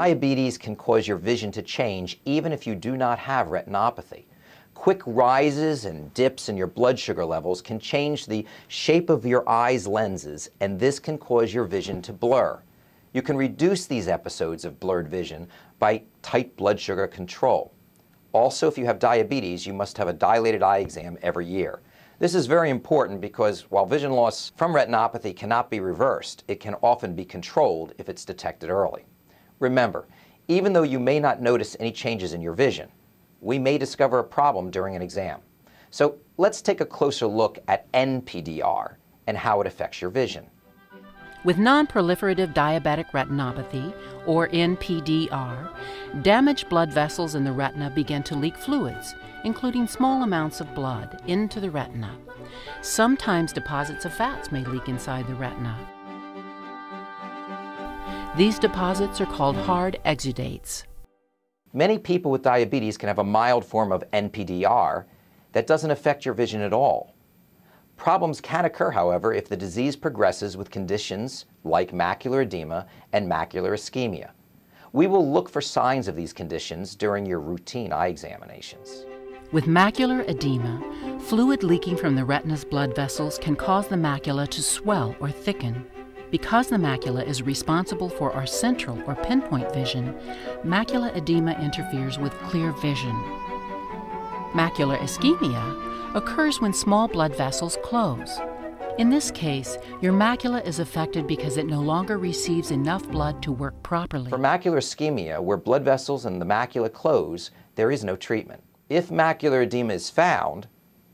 Diabetes can cause your vision to change even if you do not have retinopathy. Quick rises and dips in your blood sugar levels can change the shape of your eye's lenses, and this can cause your vision to blur. You can reduce these episodes of blurred vision by tight blood sugar control. Also, if you have diabetes, you must have a dilated eye exam every year. This is very important because while vision loss from retinopathy cannot be reversed, it can often be controlled if it's detected early. Remember, even though you may not notice any changes in your vision, we may discover a problem during an exam. So let's take a closer look at NPDR and how it affects your vision. With non-proliferative diabetic retinopathy, or NPDR, damaged blood vessels in the retina begin to leak fluids, including small amounts of blood, into the retina. Sometimes deposits of fats may leak inside the retina. These deposits are called hard exudates. Many people with diabetes can have a mild form of NPDR that doesn't affect your vision at all. Problems can occur, however, if the disease progresses with conditions like macular edema and macular ischemia. We will look for signs of these conditions during your routine eye examinations. With macular edema, fluid leaking from the retina's blood vessels can cause the macula to swell or thicken. Because the macula is responsible for our central or pinpoint vision, macular edema interferes with clear vision. Macular ischemia occurs when small blood vessels close. In this case, your macula is affected because it no longer receives enough blood to work properly. For macular ischemia, where blood vessels in the macula close, there is no treatment. If macular edema is found,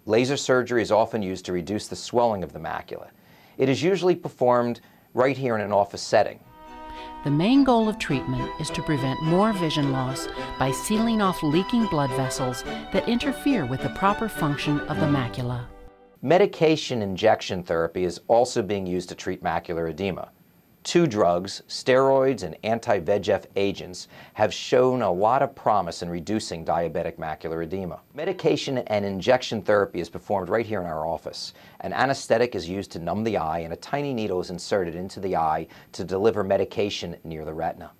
laser surgery is often used to reduce the swelling of the macula. It is usually performed right here in an office setting. The main goal of treatment is to prevent more vision loss by sealing off leaking blood vessels that interfere with the proper function of the macula. Medication injection therapy is also being used to treat macular edema. Two drugs, steroids and anti-VEGF agents, have shown a lot of promise in reducing diabetic macular edema. Medication and injection therapy is performed right here in our office. An anesthetic is used to numb the eye, and a tiny needle is inserted into the eye to deliver medication near the retina.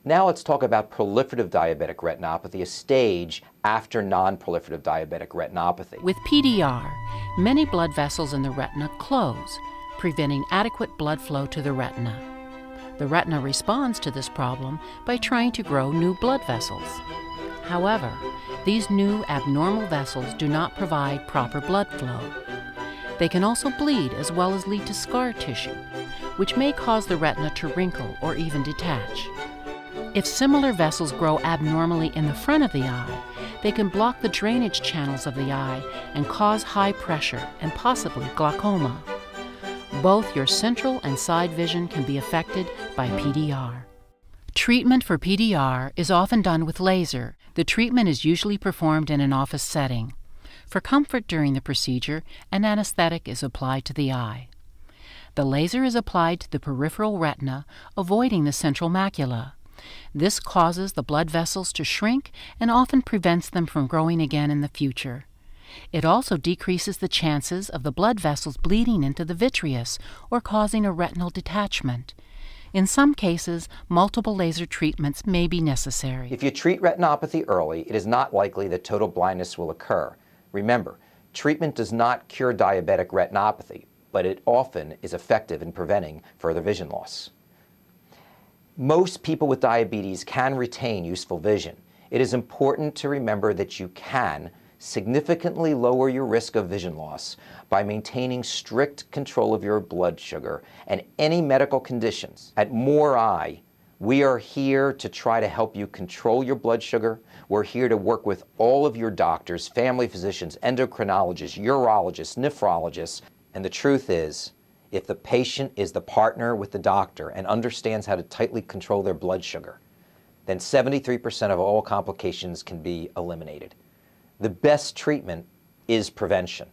Now let's talk about proliferative diabetic retinopathy, a stage after non-proliferative diabetic retinopathy. With PDR, many blood vessels in the retina close, preventing adequate blood flow to the retina. The retina responds to this problem by trying to grow new blood vessels. However, these new abnormal vessels do not provide proper blood flow. They can also bleed as well as lead to scar tissue, which may cause the retina to wrinkle or even detach. If similar vessels grow abnormally in the front of the eye, they can block the drainage channels of the eye and cause high pressure and possibly glaucoma. Both your central and side vision can be affected by PDR. Treatment for PDR is often done with laser. The treatment is usually performed in an office setting. For comfort during the procedure, an anesthetic is applied to the eye. The laser is applied to the peripheral retina, avoiding the central macula. This causes the blood vessels to shrink and often prevents them from growing again in the future. It also decreases the chances of the blood vessels bleeding into the vitreous or causing a retinal detachment. In some cases, multiple laser treatments may be necessary. If you treat retinopathy early, it is not likely that total blindness will occur. Remember, treatment does not cure diabetic retinopathy, but it often is effective in preventing further vision loss. Most people with diabetes can retain useful vision. It is important to remember that you can significantly lower your risk of vision loss by maintaining strict control of your blood sugar and any medical conditions. At More Eye, we are here to try to help you control your blood sugar. We're here to work with all of your doctors, family physicians, endocrinologists, urologists, nephrologists. And the truth is, if the patient is the partner with the doctor and understands how to tightly control their blood sugar, then 73% of all complications can be eliminated. The best treatment is prevention.